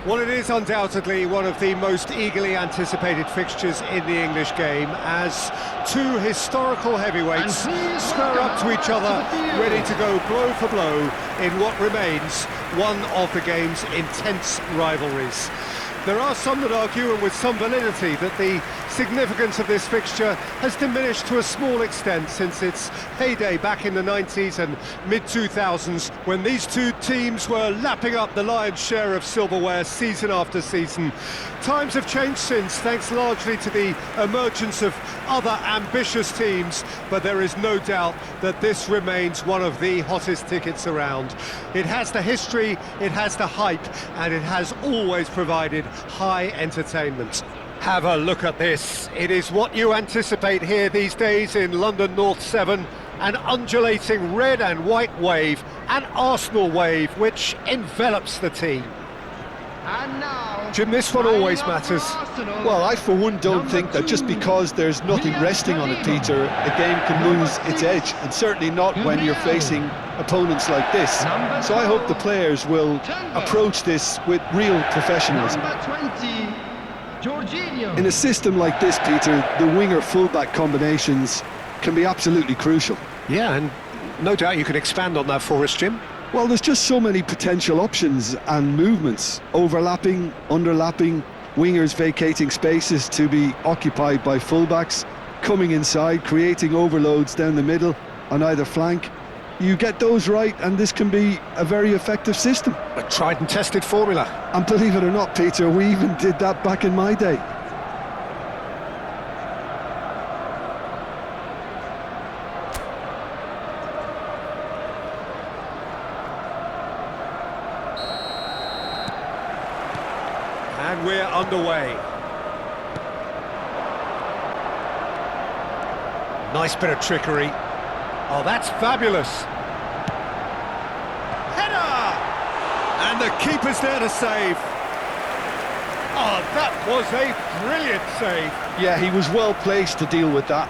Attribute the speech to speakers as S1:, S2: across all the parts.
S1: Well, it is undoubtedly one of the most eagerly anticipated fixtures in the English game, as two historical heavyweights square up to each other, ready to go blow for blow in what remains one of the game's intense rivalries. There are some that argue, and with some validity, that the significance of this fixture has diminished to a small extent since its heyday back in the 90s and mid-2000s, when these two teams were lapping up the lion's share of silverware season after season. Times have changed since, thanks largely to the emergence of other ambitious teams, but there is no doubt that this remains one of the hottest tickets around. It has the history, it has the hype, and it has always provided high entertainment. Have a look at this. It is what you anticipate here these days in London North 7, an undulating red and white wave, an Arsenal wave which envelops the team.
S2: And now,
S1: Jim, this one always matters.
S3: Well, I for one don't think that just because there's nothing resting on it, Peter, a game can lose its edge, and certainly not when you're facing opponents like this. So I hope the players will approach this with real professionalism.
S2: Number 20, Jorginho.
S3: In a system like this, Peter, the winger-fullback combinations can be absolutely crucial.
S1: Yeah, and no doubt you can expand on that for us, Jim.
S3: Well, there's just so many potential options and movements, overlapping, underlapping, wingers vacating spaces to be occupied by fullbacks, coming inside, creating overloads down the middle on either flank. You get those right and this can be a very effective system.
S1: A tried and tested formula.
S3: And believe it or not, Peter, we even did that back in my day.
S1: And we're underway. Nice bit of trickery. Oh, that's fabulous. Header! And the keeper's there to save. Oh, that was a brilliant save.
S3: Yeah, he was well placed to deal with that.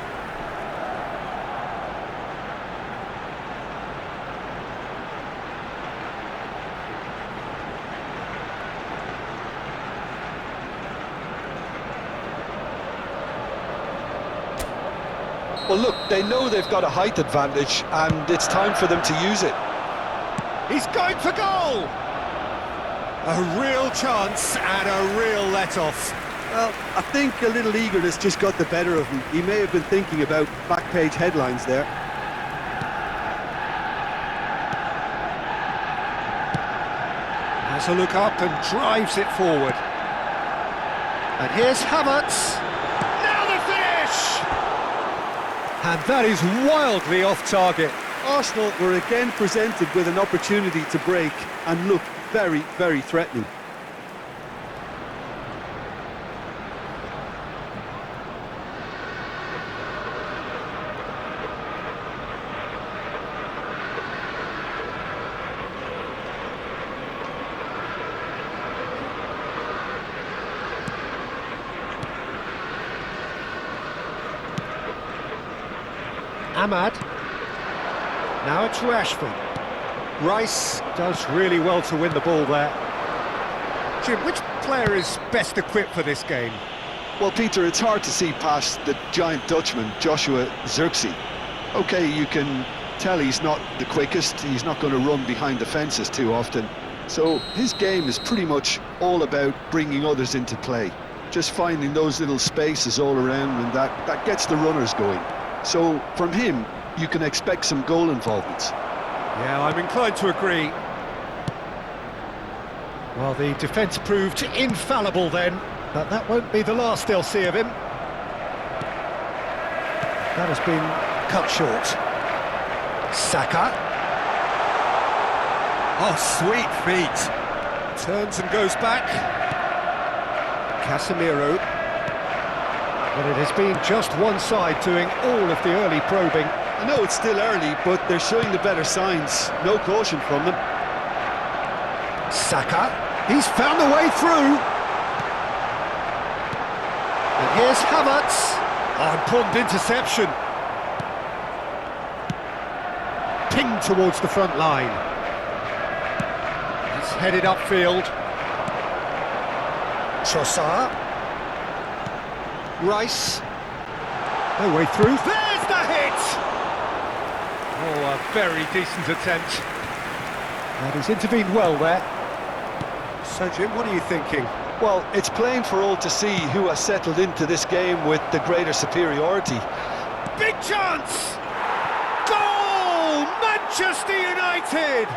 S3: Well, look, they know they've got a height advantage, and it's time for them to use it.
S1: He's going for goal! A real chance and a real let-off.
S3: Well, I think a little eagerness just got the better of him. He may have been thinking about back-page headlines there.
S1: Has a look up and drives it forward. And here's Havertz. Now the finish! And that is wildly off target.
S3: Arsenal were again presented with an opportunity to break and look very, very threatening.
S1: Ahmad. Now it's Rashford. Rice does really well to win the ball there. Jim, which player is best equipped for this game?
S3: Well, Peter, it's hard to see past the giant Dutchman, Joshua Zirkzee. OK, you can tell he's not the quickest, he's not going to run behind defences too often. So his game is pretty much all about bringing others into play. Just finding those little spaces all around, and that gets the runners going. So from him, you can expect some goal involvements.
S1: Yeah, I'm inclined to agree. Well, the defence proved infallible then, but that won't be the last they'll see of him. That has been cut short. Saka. Oh, sweet feet. Turns and goes back. Casemiro. But it has been just one side doing all of the early probing.
S3: I know it's still early, but they're showing the better signs. No caution from them.
S1: Saka, he's found a way through. And here's Havertz. Oh, important interception. Pinged towards the front line. He's headed upfield. Trossard. Rice. No way through. There's the hit! Oh, a very decent attempt. And he's intervened well there. So, Jim, what are you thinking?
S3: Well, it's plain for all to see who has settled into this game with the greater superiority.
S1: Big chance! Goal! Manchester United!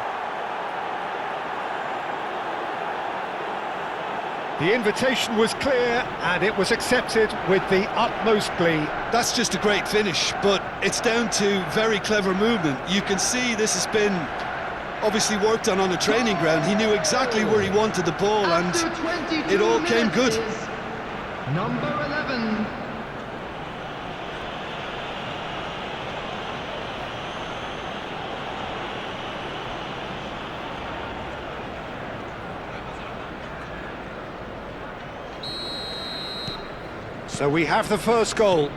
S1: The invitation was clear and it was accepted with the utmost glee.
S3: That's just a great finish, but it's down to very clever movement. You can see this has been obviously worked on the training ground. He knew exactly where he wanted the ball and it all came good.
S2: Number 11.
S1: So we have the first goal.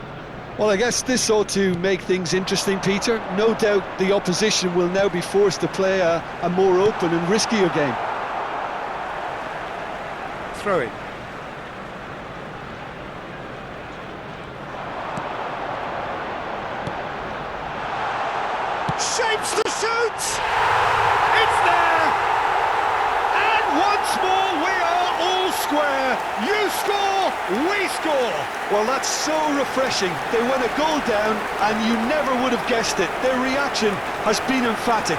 S3: Well, I guess this ought to make things interesting, Peter. No doubt the opposition will now be forced to play a more open and riskier game.
S1: Throw it. Shapes to shoot! It's there! And once more we are all square. You score, we score.
S3: Well, that's so refreshing. They went a goal down and you never would have guessed it. Their reaction has been emphatic.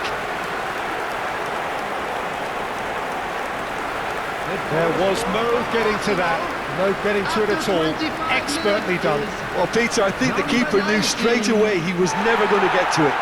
S1: There was no getting to that. No getting to it at all. Expertly done.
S3: Well, Peter, I think the keeper knew straight away he was never going to get to it.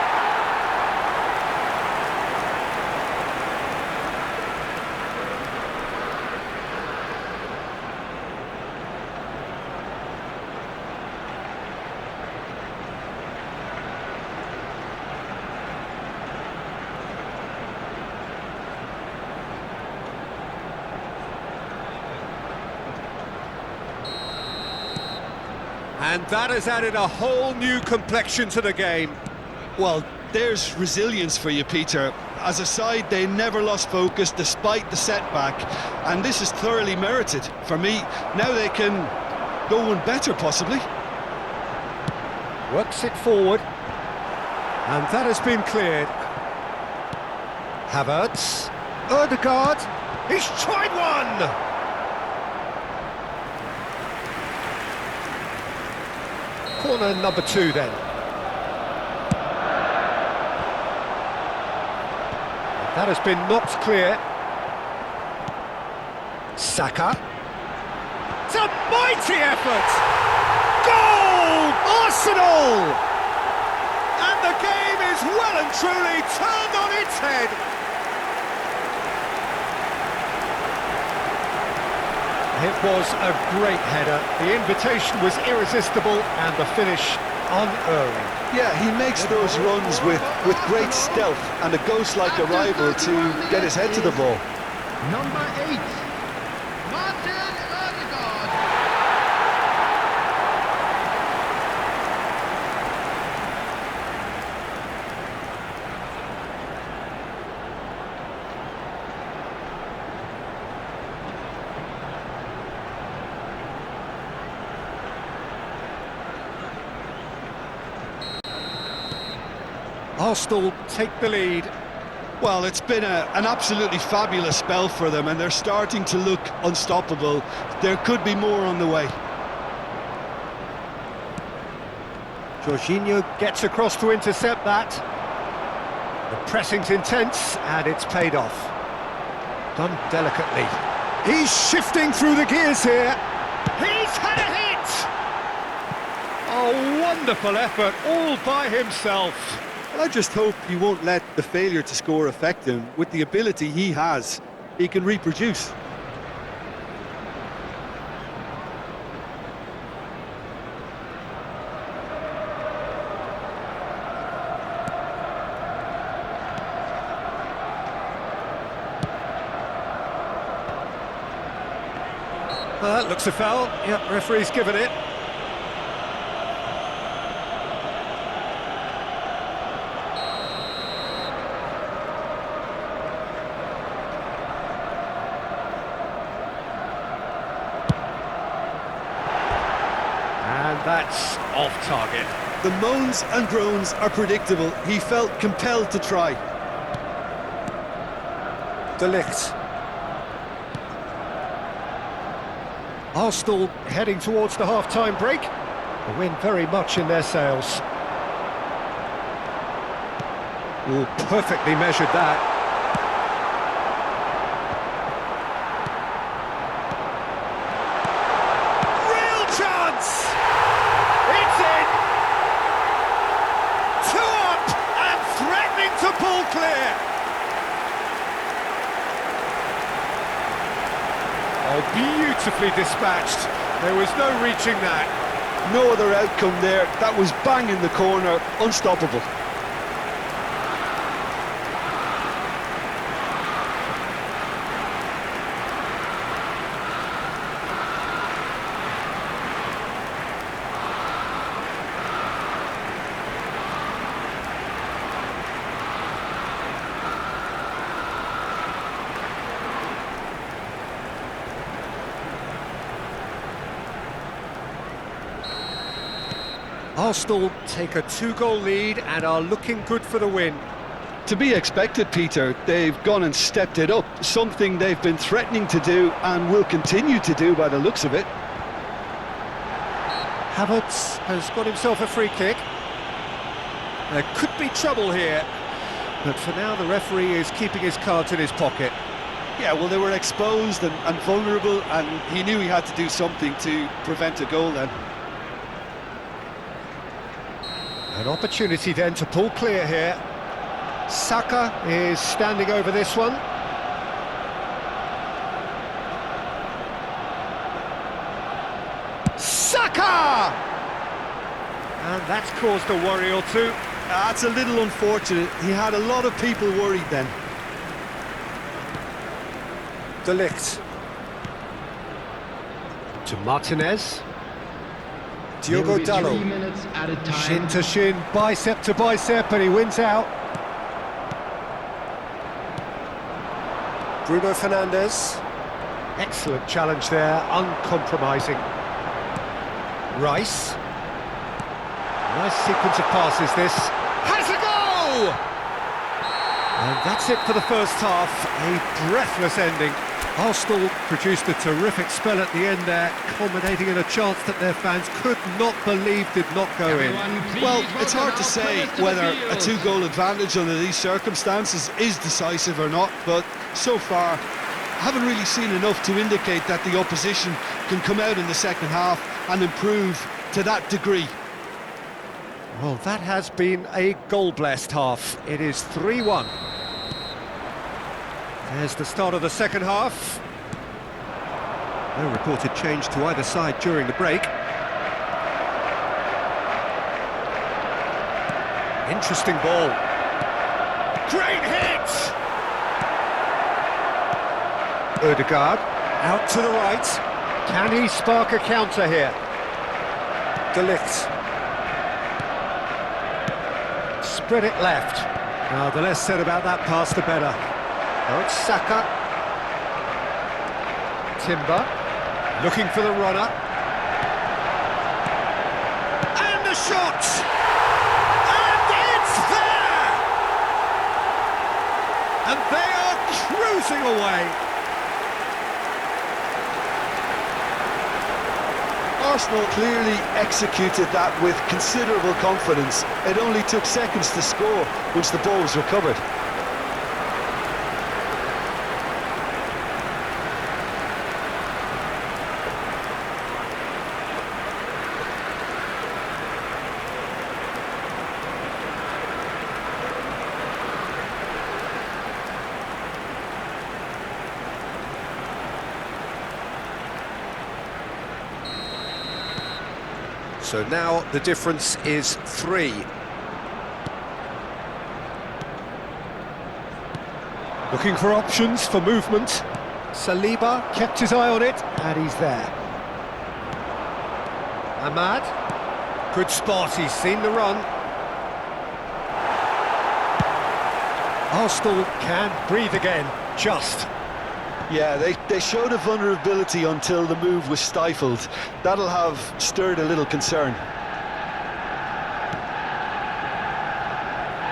S1: And that has added a whole new complexion to the game.
S3: Well, there's resilience for you, Peter. As a side, they never lost focus despite the setback, and this is thoroughly merited. For me, now they can go one better, possibly.
S1: Works it forward. And that has been cleared. Havertz. Ødegaard. He's tried one! Corner number 2 then. That has been knocked clear. Saka. It's a mighty effort! Goal! Arsenal! And the game is well and truly turned on its head. It was a great header. The invitation was irresistible and the finish unerring.
S3: Yeah, he makes those runs with great stealth and a ghost-like arrival to get his head to the ball.
S2: Number 8. Martin Ødegaard.
S1: Arsenal take the lead.
S3: Well, it's been an absolutely fabulous spell for them, and they're starting to look unstoppable. There could be more on the way.
S1: Jorginho gets across to intercept that. The pressing's intense, and it's paid off. Done delicately. He's shifting through the gears here. He's had a hit! A wonderful effort, all by himself.
S3: I just hope he won't let the failure to score affect him. With the ability he has, he can reproduce.
S1: That looks a foul. Yep, referee's given it. That's off target.
S3: The moans and groans are predictable. He felt compelled to try.
S1: De Ligt. Arsenal heading towards the half-time break. The wind very much in their sails. Oh, perfectly measured that. Real chance! It's in! 2 up and threatening to pull clear. Oh, beautifully dispatched. There was no reaching that.
S3: No other outcome there. That was bang in the corner, unstoppable.
S1: Arsenal take a 2-goal lead and are looking good for the win.
S3: To be expected, Peter. They've gone and stepped it up, something they've been threatening to do and will continue to do by the looks of it.
S1: Havertz has got himself a free kick. There could be trouble here, but for now the referee is keeping his cards in his pocket.
S3: Yeah, well, they were exposed and vulnerable, and he knew he had to do something to prevent a goal then.
S1: An opportunity then to pull clear here. Saka is standing over this one. Saka! And that's caused a worry or two.
S3: That's a little unfortunate. He had a lot of people worried then.
S1: De Ligt. To Martinez. Diogo
S2: There will be 3
S1: Dalot.
S2: minutes at a time.
S1: Shin to shin, bicep to bicep, and he wins out. Bruno Fernandes. Excellent challenge there, uncompromising. Rice. Nice sequence of passes this. Has a goal! And that's it for the first half, a breathless ending. Arsenal produced a terrific spell at the end there, culminating in a chance that their fans could not believe did not go in.
S3: Well, it's hard to say whether a 2-goal advantage under these circumstances is decisive or not, but so far, I haven't really seen enough to indicate that the opposition can come out in the second half and improve to that degree.
S1: Well, that has been a goal-blessed half. It is 3-1. There's the start of the second half. No reported change to either side during the break. Interesting ball. Great hit! Ødegaard, out to the right. Can he spark a counter here? De Ligt. Spread it left. Now, the less said about that pass, the better. Oh, it's Saka. Timber, looking for the runner. And the shot! And it's there! And they are cruising away.
S3: Arsenal clearly executed that with considerable confidence. It only took seconds to score once the ball was recovered.
S1: So now the difference is 3. Looking for options for movement. Saliba kept his eye on it, and he's there. Ahmad, good spot, he's seen the run. Arsenal can breathe again, just.
S3: Yeah, they showed a vulnerability until the move was stifled. That'll have stirred a little concern.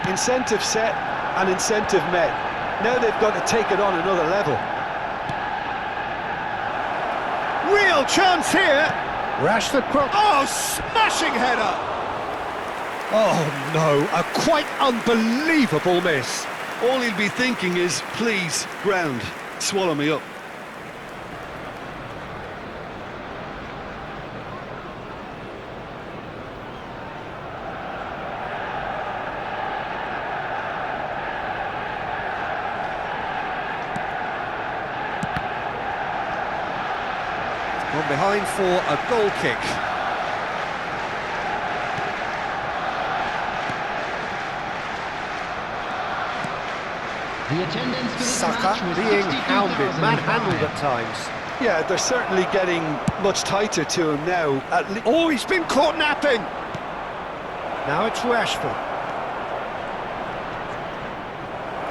S3: Incentive set and incentive met. Now they've got to take it on another level.
S1: Real chance here. Rashford cross. Oh, smashing header. Oh no, a quite unbelievable miss.
S3: All he'll be thinking is, please, ground, swallow me up.
S1: Gone behind for a goal kick.
S2: The attendance for this
S1: Saka
S2: match was
S1: being hounded,
S2: 62,005.
S1: manhandled at times.
S3: Yeah, they're certainly getting much tighter to him now.
S1: Oh, he's been caught napping. Now it's Rashford.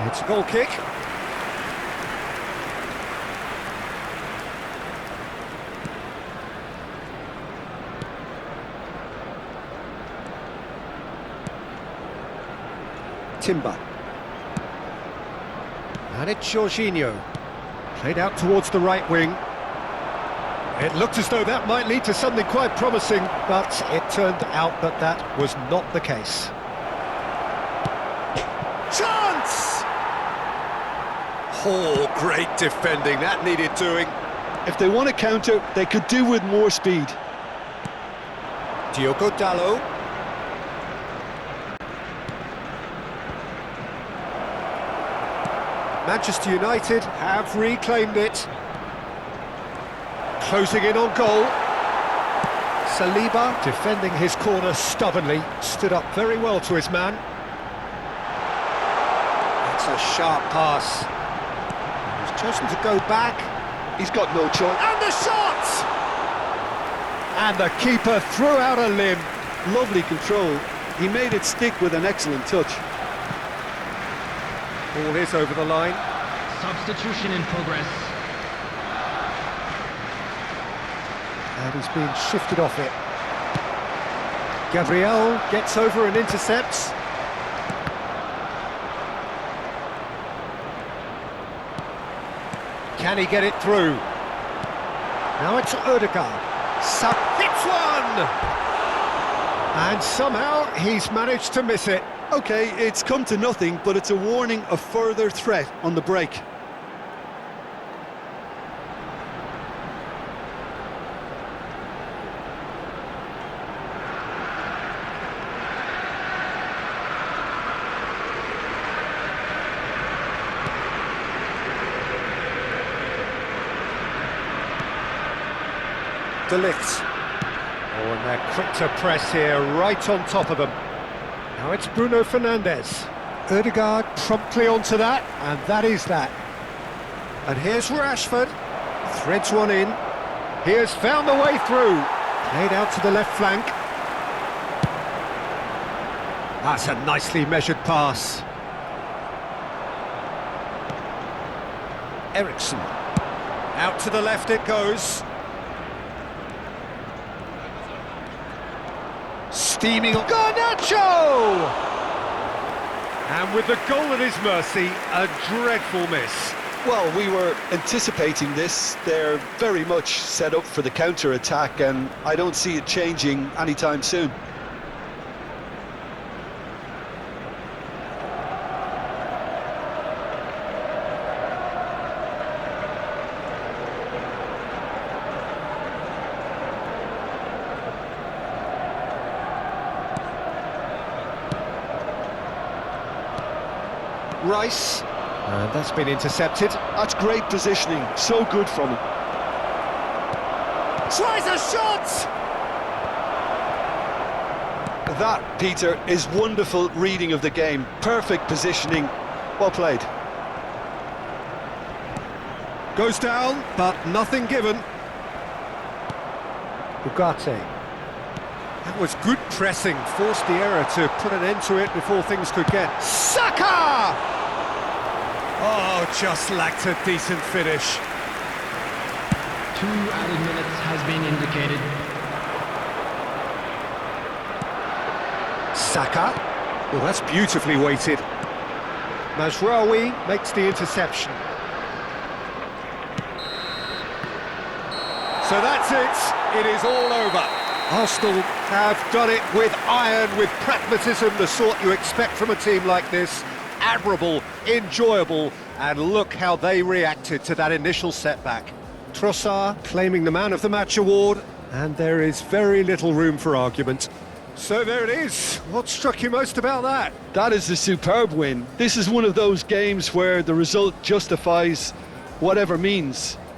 S1: It's a goal kick. Timber. And it's Jorginho. Played out towards the right wing. It looked as though that might lead to something quite promising, but it turned out that that was not the case. Chance! Oh, great defending. That needed doing.
S3: If they want to counter, they could do with more speed.
S1: Diogo Dalot. Manchester United have reclaimed it. Closing in on goal. Saliba defending his corner stubbornly, stood up very well to his man. That's a sharp pass. He's chosen to go back.
S3: He's got no choice.
S1: And the shot! And the keeper threw out a limb.
S3: Lovely control. He made it stick with an excellent touch.
S1: Ball is over the line.
S2: Substitution in progress.
S1: And he's being shifted off it. Gabriel gets over and intercepts. Can he get it through? Now it's Ødegaard. Hits one! And somehow he's managed to miss it.
S3: Okay, it's come to nothing, but it's a warning of further threat on the break.
S1: De Ligt. Oh, and they're quick to press here, right on top of them. Now it's Bruno Fernandes. Ødegaard promptly onto that, and that is that. And here's Rashford. Threads one in. He has found the way through. Played out to the left flank. That's a nicely measured pass. Eriksson. Out to the left it goes. Steaming on Garnacho! And with the goal at his mercy, a dreadful miss.
S3: Well, we were anticipating this. They're very much set up for the counter-attack, and I don't see it changing anytime soon.
S1: Rice, and that's been intercepted.
S3: That's great positioning, so good from him.
S1: Tries a shot!
S3: That, Peter, is wonderful reading of the game. Perfect positioning, well played.
S1: Goes down, but nothing given. Ugarte. That was good pressing, forced the error to put an end to it before things could get... Saka! Oh, just lacked a decent finish.
S2: 2 added minutes has been indicated.
S1: Saka. Well, that's beautifully weighted. Mazraoui makes the interception. So that's it. It is all over. Arsenal have done it with iron, with pragmatism, the sort you expect from a team like this. Admirable, enjoyable, and look how they reacted to that initial setback. Trossard claiming the Man of the Match award, and there is very little room for argument. So there it is. What struck you most about that?
S3: That is a superb win. This is one of those games where the result justifies whatever means.